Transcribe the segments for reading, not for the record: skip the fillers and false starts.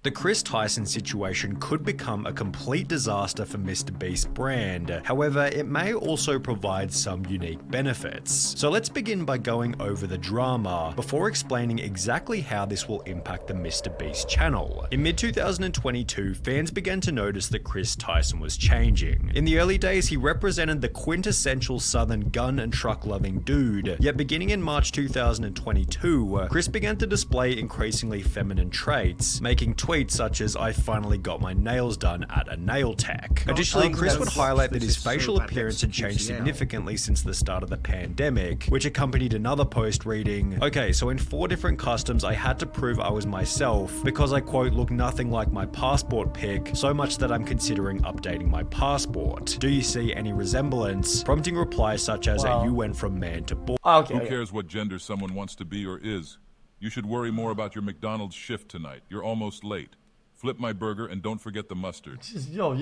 The Chris Tyson situation could become a complete disaster for MrBeast's brand. However, it may also provide some unique benefits. So let's begin by going over the drama before explaining exactly how this will impact the MrBeast channel. In mid-2022, fans began to notice that Chris Tyson was changing. In the early days, he represented the quintessential southern gun and truck loving dude, yet beginning in March 2022, Chris began to display increasingly feminine traits, making tweets such as "I finally got my nails done at a nail tech." Additionally, Chris would highlight that his facial appearance had changed significantly since the start of the pandemic, which accompanied another post reading, "Okay, so in 4 different customs I had to prove I was myself because I quote look nothing like my passport pic, so much that I'm considering updating my passport. Do you see any resemblance?" Prompting replies such as, "You went from man to boy." Who cares what gender someone wants to be or is? You should worry more about your McDonald's shift tonight. You're almost late. Flip my burger and don't forget the mustard. Yo,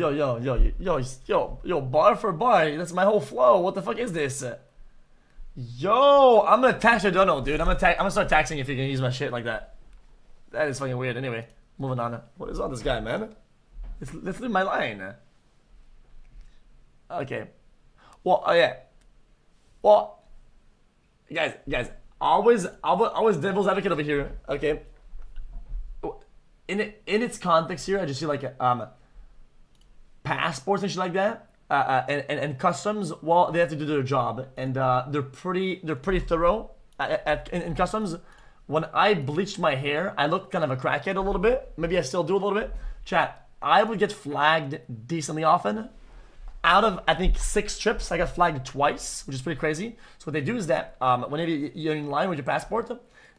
bar for bar. That's my whole flow. What the fuck is this? Yo, I'm gonna tax your dono, dude. I'm gonna start taxing if you can use my shit like that. That is fucking weird. Anyway, moving on. What is on this guy, man? Let's leave my line. Okay. Well, yeah. Well, guys, always devil's advocate over here. Okay. In its context here, I just see like passports and shit like that, and customs. Well, they have to do their job, and they're pretty thorough in customs. When I bleached my hair, I looked kind of a crackhead a little bit. Maybe I still do a little bit. Chat, I would get flagged decently often. Out of, I think, 6 trips, I got flagged twice, which is pretty crazy. So what they do is that whenever you're in line with your passport,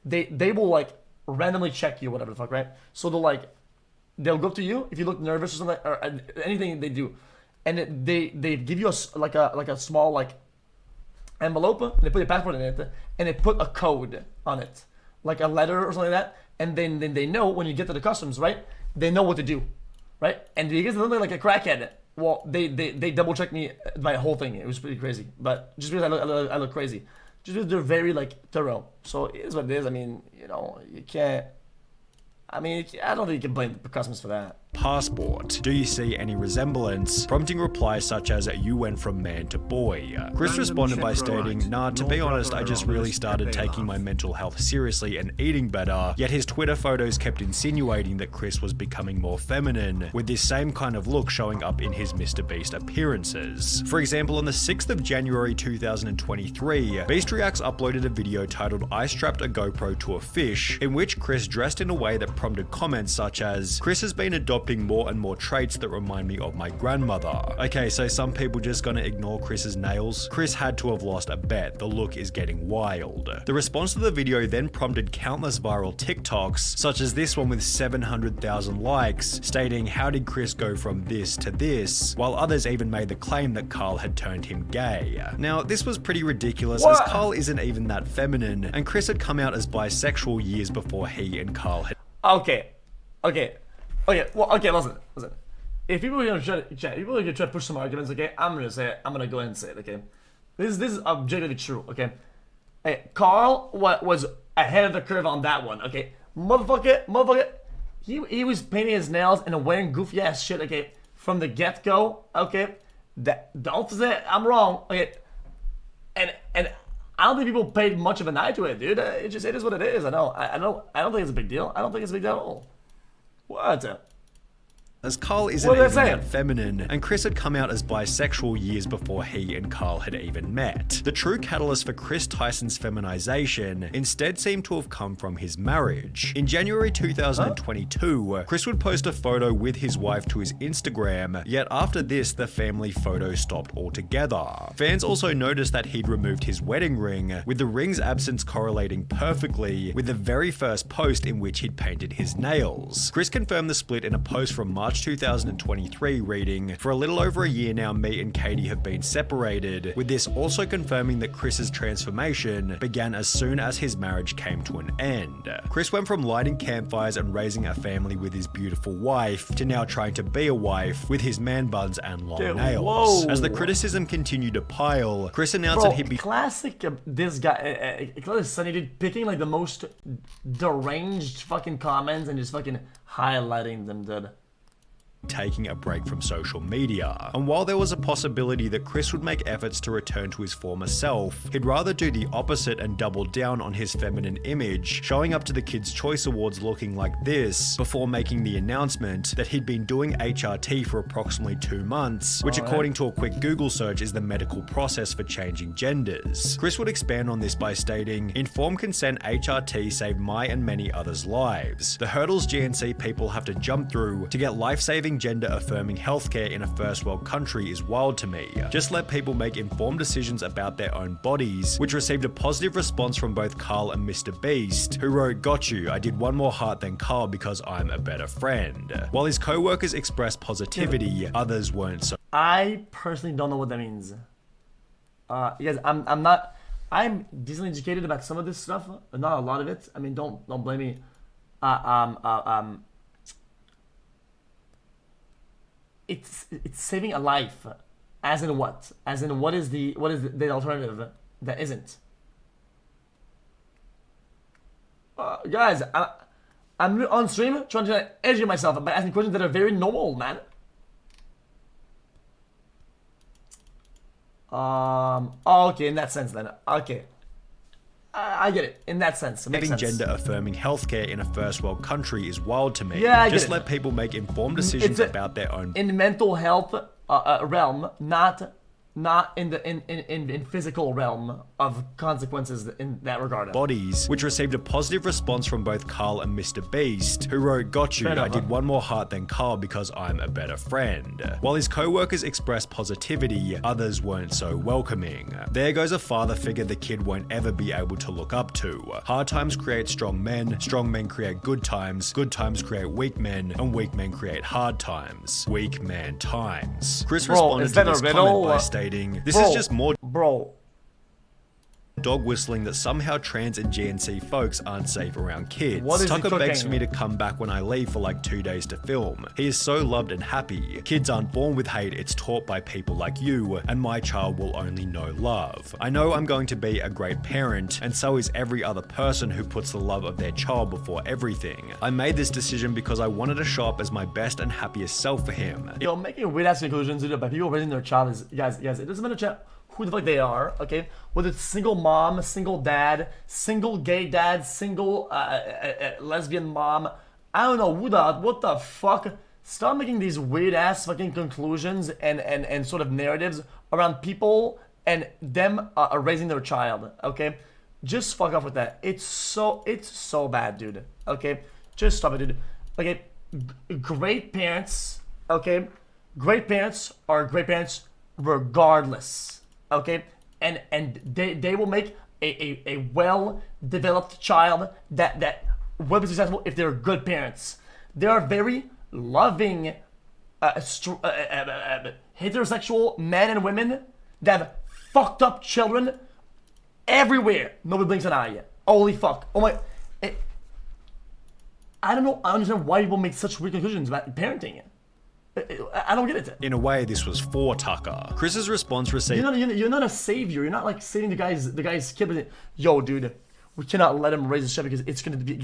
they will like randomly check you, whatever the fuck, right? So they'll go up to you if you look nervous or something, or anything they do, and they give you a small like envelope, and they put your passport in it, and they put a code on it, like a letter or something like that, and then they know when you get to the customs, right? They know what to do, right? And because they look like a crackhead, well, they double checked me my whole thing. It was pretty crazy, but just because I look crazy. Just because they're very like thorough, so it is what it is. I mean, you know, you can't. I mean, I don't think you can blame the customs for that. Passport. Do you see any resemblance? Prompting replies such as, "You went from man to boy." Chris responded by stating, "Nah, to be honest, I just really started taking my mental health seriously and eating better." Yet his Twitter photos kept insinuating that Chris was becoming more feminine, with this same kind of look showing up in his MrBeast appearances. For example, on the 6th of January 2023, Beast Reacts uploaded a video titled "I strapped a GoPro to a fish," in which Chris dressed in a way that prompted comments such as, "Chris has been adopting more and more traits that remind me of my grandmother." Okay, so some people just gonna ignore Chris's nails? Chris had to have lost a bet. The look is getting wild. The response to the video then prompted countless viral TikToks, such as this one with 700,000 likes, stating, "How did Chris go from this to this?" While others even made the claim that Carl had turned him gay. Now, this was pretty ridiculous as Carl isn't even that feminine, and Chris had come out as bisexual years before he and Carl had. Okay, listen. If people are gonna try to push some arguments, okay, I'm gonna say it. I'm gonna go ahead and say it, okay. This is objectively true, okay. Hey, Carl was ahead of the curve on that one, okay. Motherfucker, he was painting his nails and wearing goofy ass shit, okay, from the get go, okay. Don't say I'm wrong, okay. And I don't think people paid much of an eye to it, dude. It is what it is. I don't think it's a big deal. I don't think it's a big deal at all. What? As Carl isn't even that feminine, and Chris had come out as bisexual years before he and Carl had even met. The true catalyst for Chris Tyson's feminization instead seemed to have come from his marriage. In January 2022, Chris would post a photo with his wife to his Instagram, yet after this, the family photo stopped altogether. Fans also noticed that he'd removed his wedding ring, with the ring's absence correlating perfectly with the very first post in which he'd painted his nails. Chris confirmed the split in a post from March March 2023 reading, "For a little over a year now, me and Katie have been separated," with this also confirming that Chris's transformation began as soon as his marriage came to an end. Chris went from lighting campfires and raising a family with his beautiful wife to now trying to be a wife with his man buns and long nails. Whoa. As the criticism continued to pile, Chris announced that he'd be classic this guy, classic Sunny dude, picking like the most deranged fucking comments and just fucking highlighting them, dude. taking a break from social media. And while there was a possibility that Chris would make efforts to return to his former self, he'd rather do the opposite and double down on his feminine image, showing up to the Kids' Choice Awards looking like this, before making the announcement that he'd been doing HRT for approximately 2 months, which according to a quick Google search is the medical process for changing genders. Chris would expand on this by stating, "Informed consent HRT saved my and many others' lives. The hurdles GNC people have to jump through to get life-saving gender-affirming healthcare in a first world country is wild to me. Just let people make informed decisions about their own bodies," which received a positive response from both Carl and Mr. Beast, who wrote, "Got you, I did one more heart than Carl because I'm a better friend." While his co-workers expressed positivity, others weren't so. I personally don't know what that means. Guys, I'm decently educated about some of this stuff, but not a lot of it. I mean, don't blame me. It's saving a life, as in what? As in what is the alternative that isn't? Guys, I'm on stream trying to educate myself by asking questions that are very normal, man. Okay, in that sense then. Okay. I get it. In that sense, it makes sense. Gender-affirming healthcare in a first world country is wild to me. Yeah, I get Just it. let people make informed decisions about their own. In mental health realm, not in the in physical realm of consequences in that regard. Bodies, which received a positive response from both Carl and Mr. Beast, who wrote, "Got you, I did one more heart than Carl because I'm a better friend." While his co-workers expressed positivity, others weren't so welcoming. There goes a father figure the kid won't ever be able to look up to. Hard times create strong men create good times create weak men, and weak men create hard times. Weak man times. Chris responded to this comment by stating, "This is just more dog whistling that somehow trans and GNC folks aren't safe around kids. What is Tucker he begs for cooking? me to come back when I leave for like 2 days to film. He is so loved and happy. Kids aren't born with hate, it's taught by people like you, and my child will only know love. I know I'm going to be a great parent, and so is every other person who puts the love of their child before everything. I made this decision because I wanted to show up as my best and happiest self for him." Yo, making weird ass conclusions about people raising their child is, guys, it doesn't matter who the fuck they are, okay? Whether it's single mom, single dad, single gay dad, single lesbian mom, I don't know what the fuck. Stop making these weird ass fucking conclusions and sort of narratives around people and them raising their child, okay? Just fuck off with that. It's so bad, dude. Okay, just stop it, dude. Okay, great parents. Okay, great parents are great parents regardless. Okay, and they will make a well-developed child that will be successful if they're good parents. They are very loving, heterosexual men and women that have fucked up children everywhere. Nobody blinks an eye yet. Holy fuck. Oh my. I don't know. I understand why people make such weird conclusions about parenting. I don't get it. In a way, this was for Tucker. Chris's response received. You're not a savior. You're not like saving the guy's kid. But yo, dude, we cannot let him raise his shit because it's gonna be.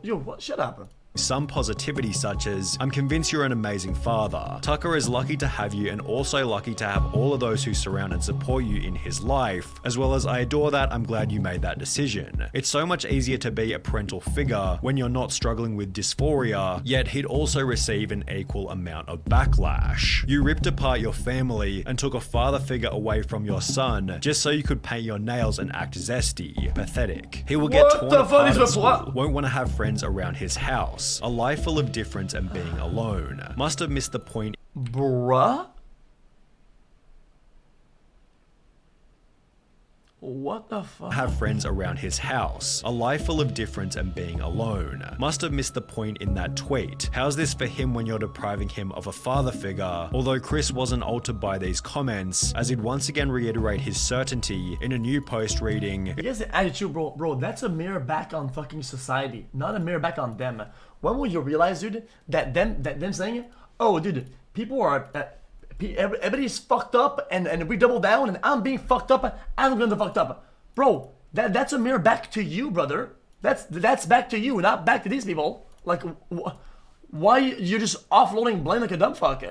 Yo, what? Shut up. Some positivity such as, "I'm convinced you're an amazing father. Tucker is lucky to have you and also lucky to have all of those who surround and support you in his life, as well as I adore that, I'm glad you made that decision. It's so much easier to be a parental figure when you're not struggling with dysphoria, yet he'd also receive an equal amount of backlash. You ripped apart your family and took a father figure away from your son just so you could paint your nails and act zesty. Pathetic. He will get torn apart at school, won't want to have friends around his house. A life full of difference and being alone. Must have missed the point." Bruh? What the fuck? Have friends around his house. A life full of difference and being alone. Must have missed the point in that tweet. How's this for him when you're depriving him of a father figure? Although Chris wasn't altered by these comments, as he'd once again reiterate his certainty in a new post reading, I guess the attitude, bro, that's a mirror back on fucking society, not a mirror back on them. When will you realize, dude, that them saying, oh, dude, people are, everybody's fucked up and we double down and I'm being fucked up, I'm gonna fucked up. Bro, that's a mirror back to you, brother. That's back to you, not back to these people. Like, why you're just offloading blame like a dumb fuck?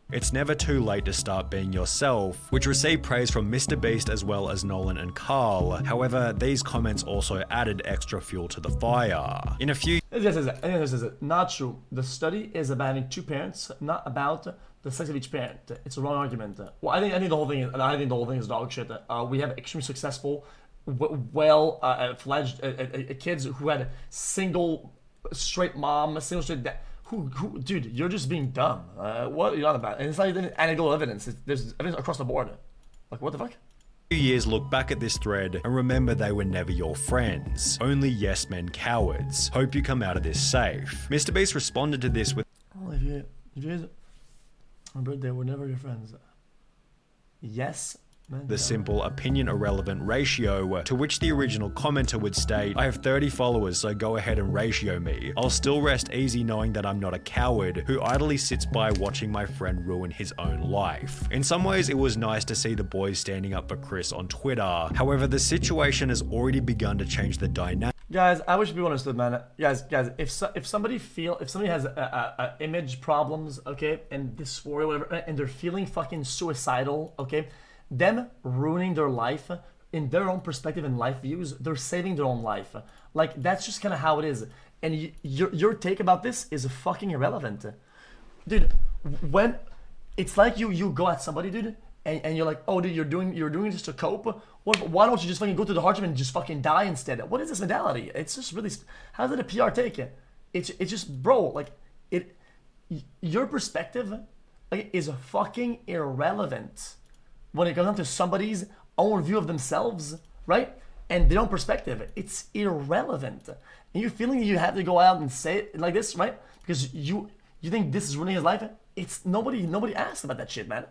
it's never too late to start being yourself, which received praise from Mr. Beast as well as Nolan and Carl. However, these comments also added extra fuel to the fire. In a few This is not true. The study is about having two parents, not about the sex of each parent. It's a wrong argument. Well, I think the whole thing is dog shit. We have extremely successful, fledged kids who had single straight mom, single straight dad. Who, dude, you're just being dumb. What are you on about? And it's not even anecdotal evidence. There's evidence across the board. Like, what the fuck? few years look back at this thread and remember they were never your friends. Only yes men cowards. Hope you come out of this safe. Mr. Beast responded to this with, well, if you guys remember, they were never your friends. Yes, man. the simple opinion irrelevant ratio, to which the original commenter would state, I have 30 followers, so go ahead and ratio me. I'll still rest easy knowing that I'm not a coward who idly sits by watching my friend ruin his own life. In some ways, it was nice to see the boys standing up for Chris on Twitter. However, the situation has already begun to change the dynamic. Guys, I wish people understood, man. Guys, if somebody has image problems, okay, and dysphoria, whatever, and they're feeling fucking suicidal, okay, them ruining their life in their own perspective and life views, they're saving their own life. Like, that's just kind of how it is. And your take about this is fucking irrelevant, dude. When it's like you go at somebody, dude, and you're like, oh, dude, you're doing this to cope. Why don't you just fucking go to the hardship and just fucking die instead? What is this mentality? It's just really, how's it a PR take? It's just, bro, like, your perspective, like, is fucking irrelevant when it comes down to somebody's own view of themselves, right? And their own perspective. It's irrelevant. And you're feeling you have to go out and say it like this, right? Because you think this is ruining his life. It's nobody asked about that shit, man.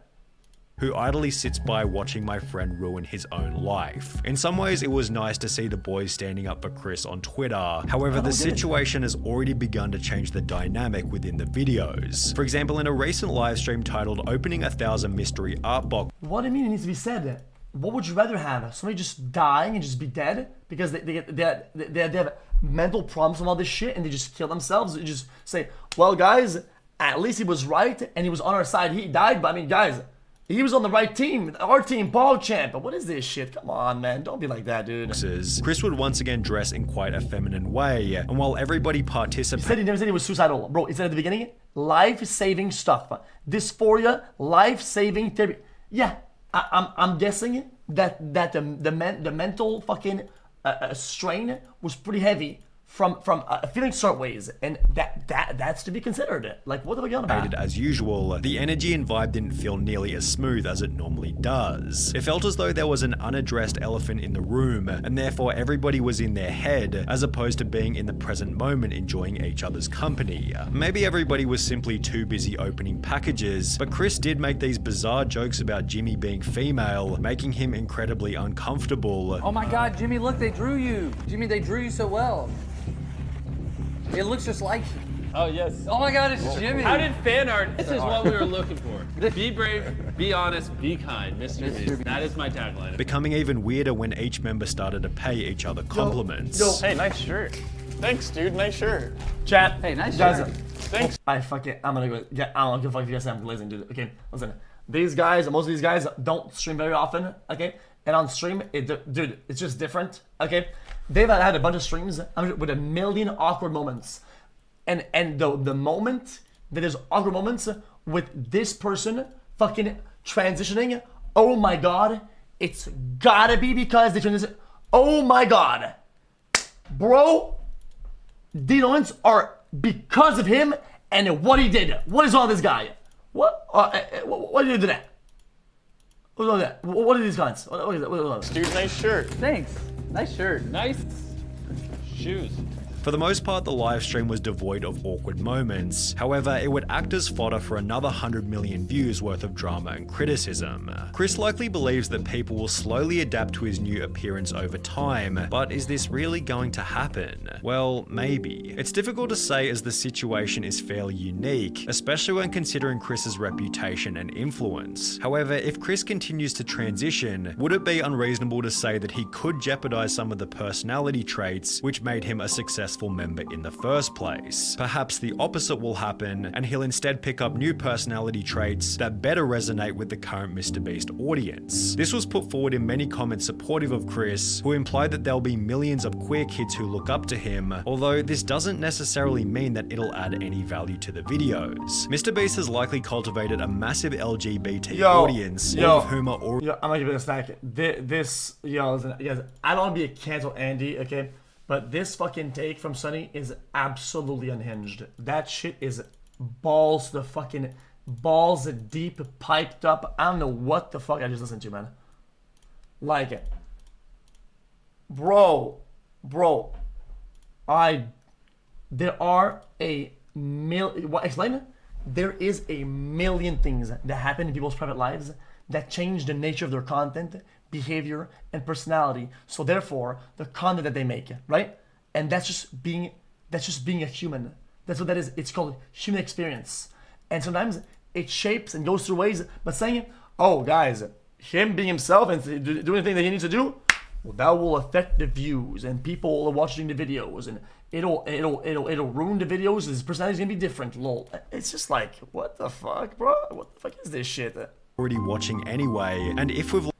Who idly sits by watching my friend ruin his own life. In some ways, it was nice to see the boys standing up for Chris on Twitter. However, the situation has already begun to change the dynamic within the videos. For example, in a recent live stream titled Opening 1,000 Mystery Art Box, what do you mean it needs to be said? What would you rather have? Somebody just dying and just be dead because they have mental problems from all this shit and they just kill themselves? You just say, well, guys, at least he was right and he was on our side. He died, but I mean, guys, he was on the right team, our team, PogChamp. But what is this shit? Come on, man. Don't be like that, dude. Chris would once again dress in quite a feminine way, and while everybody participated, he never said he was suicidal. Bro, he said at the beginning, life-saving stuff. Dysphoria, life-saving therapy. Yeah, I'm guessing that the mental fucking strain was pretty heavy from feeling certain ways, and that's to be considered. Like, what are we on about? As usual, the energy and vibe didn't feel nearly as smooth as it normally does. It felt as though there was an unaddressed elephant in the room, and therefore everybody was in their head, as opposed to being in the present moment enjoying each other's company. Maybe everybody was simply too busy opening packages, but Chris did make these bizarre jokes about Jimmy being female, making him incredibly uncomfortable. Oh my god, Jimmy, look, they drew you. Jimmy, they drew you so well. It looks just like you. Oh, yes. Oh my god, it's Jimmy. How did fan art? This is what we were looking for. Be brave, be honest, be kind, Mr. Beast. That is my tagline. Becoming even weirder when each member started to pay each other compliments. Hey, nice shirt. Thanks, dude. Nice shirt. Chat. Hey, nice guys, shirt. Thanks. I'm gonna go. Yeah, I don't give a fuck if you guys say I'm glazing, dude. Okay, listen. These guys, most of these guys don't stream very often, okay? And on stream, dude, it's just different, okay? They've had a bunch of streams with a million awkward moments. And the moment that there's awkward moments with this person fucking transitioning, oh my god, it's gotta be because they transition. Oh my god. Bro, these moments are because of him and what he did. What is all this guy? What did he do that? Look at that. What are these comments? What is that? What is that? Dude, nice shirt. Thanks. Nice shirt. Nice shoes. For the most part, the live stream was devoid of awkward moments. However, it would act as fodder for another 100 million views worth of drama and criticism. Chris likely believes that people will slowly adapt to his new appearance over time, but is this really going to happen? Well, maybe. It's difficult to say as the situation is fairly unique, especially when considering Chris's reputation and influence. However, if Chris continues to transition, would it be unreasonable to say that he could jeopardize some of the personality traits which made him a successful member in the first place? Perhaps the opposite will happen, and he'll instead pick up new personality traits that better resonate with the current MrBeast audience. This was put forward in many comments supportive of Chris, who implied that there'll be millions of queer kids who look up to him, although this doesn't necessarily mean that it'll add any value to the videos. MrBeast has likely cultivated a massive LGBT audience, all of whom are already— Yo, I'm gonna give it a stack. Listen, guys, I don't want to be a cancel Andy, okay? But this fucking take from Sonny is absolutely unhinged. That shit is balls deep, piped up. I don't know what the fuck I just listened to, man. Like it. Bro. There are a million, explain it? There is a million things that happen in people's private lives that change the nature of their content, behavior, and personality. So therefore, the content that they make, right? And that's just being a human. That's what that is. It's called human experience. And sometimes it shapes and goes through ways, but saying, oh guys, him being himself and doing the thing that he needs to do, well, that will affect the views and people are watching the videos, and it'll ruin the videos. His personality's gonna be different, lol. It's just like, what the fuck, bro? What the fuck is this shit? already watching anyway, and if we've—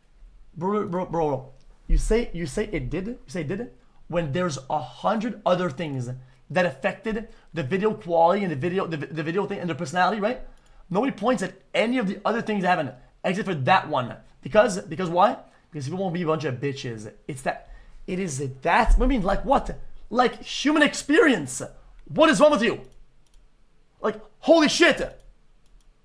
Bro, you say it did? You say it did? When there's 100 other things that affected the video quality and the video thing and the personality, right? Nobody points at any of the other things that haven't, except for that one. Because why? Because people won't be a bunch of bitches. What I mean, like what? Like human experience. What is wrong with you? Like, holy shit.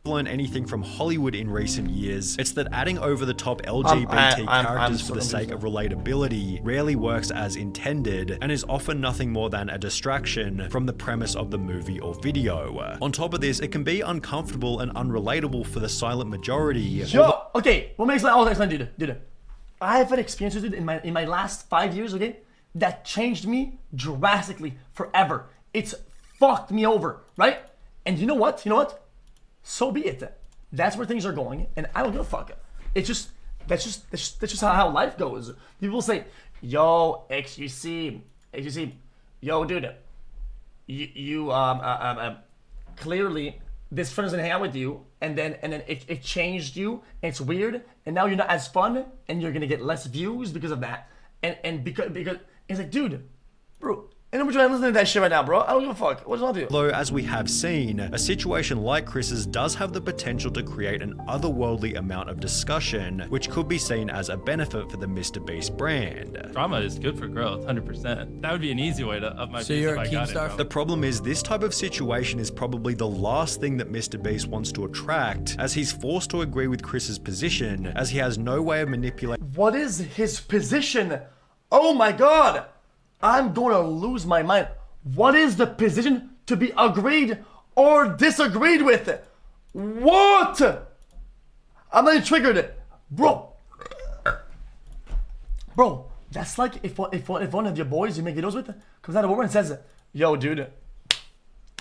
Learned anything from Hollywood in recent years, it's that adding over-the-top LGBT characters for the sake of relatability rarely works as intended, and is often nothing more than a distraction from the premise of the movie or video. On top of this, it can be uncomfortable and unrelatable for the silent majority. Yo, okay, I'll explain, dude. I've had experiences, dude, in my last 5 years, okay, that changed me drastically forever. It's fucked me over, right? And you know what? So be it. That's where things are going, and I don't give a fuck. It's just that's just how life goes. People say, "Yo, XQC, yo, dude, you clearly this friend doesn't hang out with you, and then it changed you. And it's weird, and now you're not as fun, and you're gonna get less views because of that. And because it's like, dude, bro." And then we're trying to listen to that shit right now, bro. I don't give a fuck. What's wrong with you? Though, as we have seen, a situation like Chris's does have the potential to create an otherworldly amount of discussion, which could be seen as a benefit for the MrBeast brand. Drama is good for growth, 100%. That would be an easy way to up my So views you're if a I got it. Keemstar? The problem is, this type of situation is probably the last thing that MrBeast wants to attract, as he's forced to agree with Chris's position, as he has no way of manipulating— What is his position? Oh my god! I'm gonna lose my mind. What is the position to be agreed or disagreed with? What? I'm not even triggered. Bro, that's like if one of your boys you make videos with comes out of nowhere and says, "Yo, dude,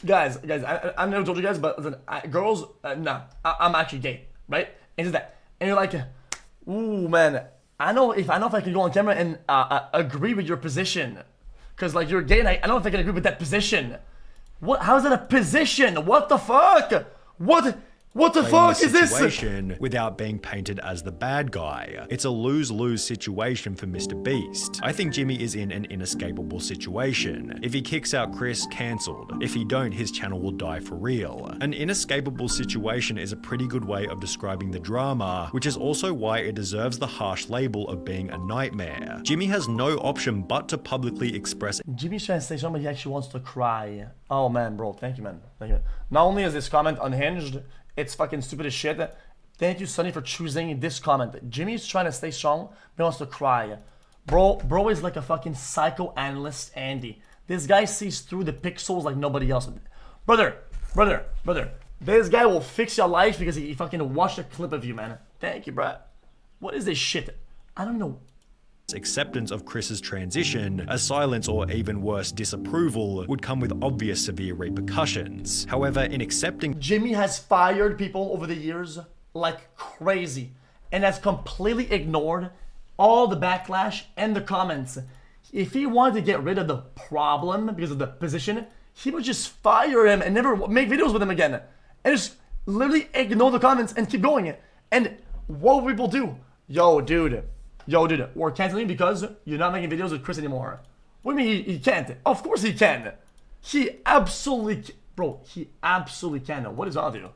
guys, I never told you guys, but listen, girls, nah, I'm actually gay, right?" And it's that, and you're like, "Ooh, man, I know if I can go on camera and agree with your position, because like you're gay, and I don't know if I can agree with that position." What? How is that a position? What the fuck? What the fuck is this? Situation without being painted as the bad guy. It's a lose-lose situation for MrBeast. I think Jimmy is in an inescapable situation. If he kicks out Chris, cancelled. If he don't, his channel will die for real. An inescapable situation is a pretty good way of describing the drama, which is also why it deserves the harsh label of being a nightmare. Jimmy has no option but to publicly express— Jimmy's trying to say something, he actually wants to cry. Oh man, bro, thank you, man. Not only is this comment unhinged, it's fucking stupid as shit. Thank you, Sonny, for choosing this comment. Jimmy's trying to stay strong, but he wants to cry. Bro is like a fucking psychoanalyst, Andy. This guy sees through the pixels like nobody else. Brother. This guy will fix your life because he fucking watched a clip of you, man. Thank you, bro. What is this shit? I don't know. Acceptance of Chris's transition, a silence or even worse, disapproval, would come with obvious severe repercussions. However, in accepting Jimmy has fired people over the years like crazy and has completely ignored all the backlash and the comments. If he wanted to get rid of the problem because of the position, he would just fire him and never make videos with him again. And just literally ignore the comments and keep going. And what will people do? Yo, dude, we're canceling because you're not making videos with Chris anymore. What do you mean he can't? Of course he can. He absolutely, bro, he absolutely can. What is wrong with you?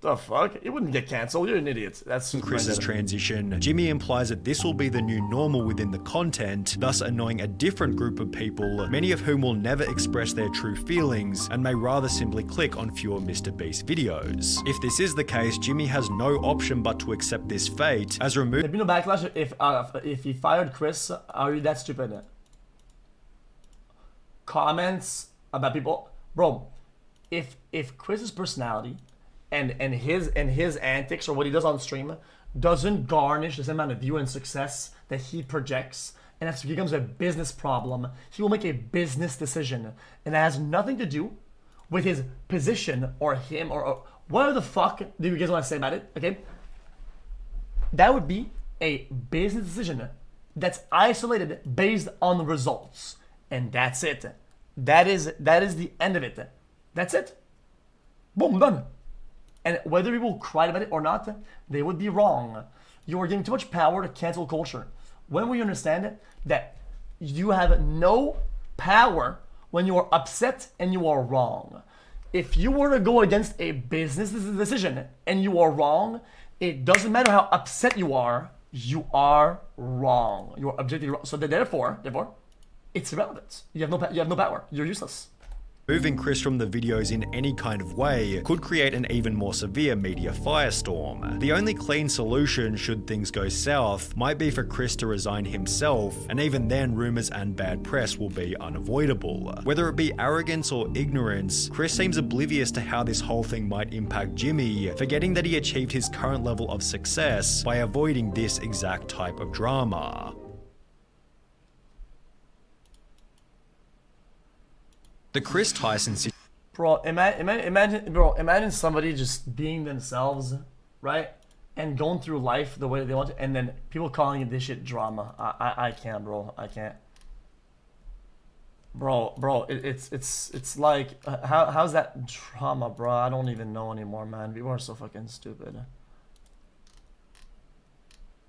The fuck? It wouldn't get cancelled. You're an idiot. That's Chris's transition. Jimmy implies that this will be the new normal within the content, thus annoying a different group of people, many of whom will never express their true feelings and may rather simply click on fewer Mr. Beast videos. If this is the case, Jimmy has no option but to accept this fate, as removed. There'd be no backlash if he fired Chris. Are you that stupid? Comments about people, bro. If Chris's personality and his antics or what he does on stream doesn't garnish the same amount of view and success that he projects, and it becomes a business problem, he will make a business decision, and it has nothing to do with his position or him or whatever the fuck do you guys want to say about it. Okay, that would be a business decision that's isolated based on the results, and that's it. That is the end of it. That's it. Boom, done. And whether people cry about it or not, they would be wrong. You are giving too much power to cancel culture. When we understand that you have no power when you are upset and you are wrong. If you were to go against a business decision and you are wrong, it doesn't matter how upset you are wrong. You are objectively wrong. So therefore, it's irrelevant. You have no power. You're useless. Removing Chris from the videos in any kind of way could create an even more severe media firestorm. The only clean solution, should things go south, might be for Chris to resign himself, and even then rumors and bad press will be unavoidable. Whether it be arrogance or ignorance, Chris seems oblivious to how this whole thing might impact Jimmy, forgetting that he achieved his current level of success by avoiding this exact type of drama. The Chris Tyson situation. Bro, imagine somebody just being themselves, right? And going through life the way they want to, and then people calling it this shit drama. I can't, bro. I can't. Bro, it's like, how's that drama, bro? I don't even know anymore, man. People are so fucking stupid.